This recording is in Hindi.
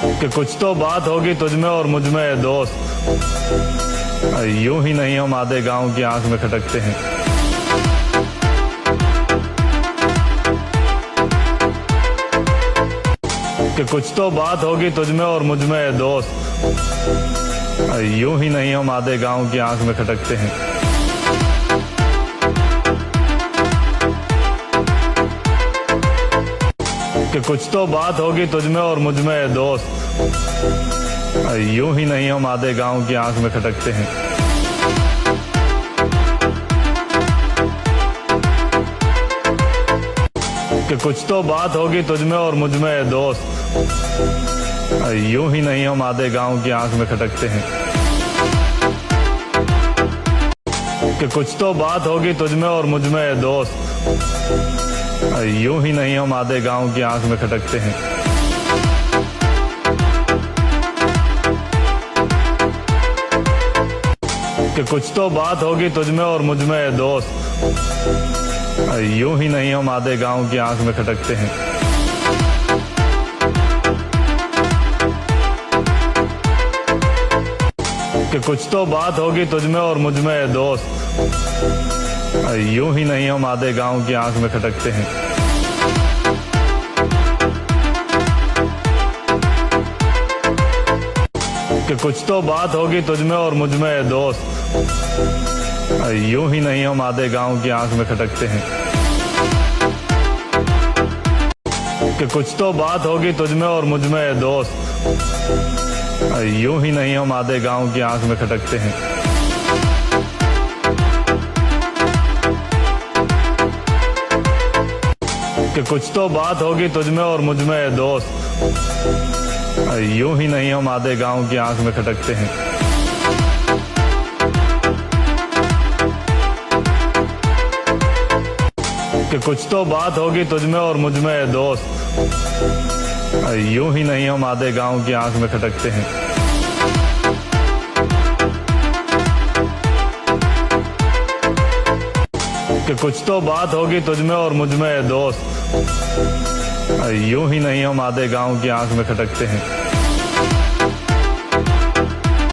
कि कुछ तो बात होगी तुझ में और मुझ में दोस्त, यूं ही नहीं हम आधे गांव की आंख में खटकते हैं। कि कुछ तो बात होगी तुझ में और मुझ में दोस्त, यूं ही नहीं हम आधे गांव की आंख में खटकते हैं। कि कुछ तो बात होगी तुझ में और मुझ में दोस्त, यूं ही नहीं हम आधे गांव की आंख में खटकते हैं। कि कुछ तो बात होगी तुझ में और मुझ में दोस्त, यूं ही नहीं हम आधे गांव की आंख में खटकते हैं। कि कुछ तो बात होगी तुझ में और मुझ में दोस्त, यूं ही नहीं हम आधे गांव की आंख में खटकते हैं। कि कुछ तो बात होगी तुझ में और मुझ में दोस्त, यूं ही नहीं हम आधे गांव की आंख में खटकते हैं। कि कुछ तो बात होगी तुझ में और मुझ में दोस्त, यूं ही नहीं हम आधे गांव की आंख में खटकते हैं। कि कुछ तो बात होगी तुझ में और मुझ में दोस्त, यूं ही नहीं हम आधे गांव की आंख में खटकते हैं। कि कुछ तो बात होगी तुझ में और मुझ में दोस्त, यूं ही नहीं हम आधे गांव की आंख में खटकते हैं। कि कुछ तो बात होगी तुझ में और मुझ में दोस्त, यूं ही नहीं हम आधे गांव की आंख में खटकते हैं। कि कुछ तो बात होगी तुझ में और मुझ में दोस्त, यूं ही नहीं हम आधे गांव की आंख में खटकते हैं। कि कुछ तो बात होगी तुझ में और मुझ में दोस्त, यूं ही नहीं हम आधे गांव की आंख में खटकते हैं।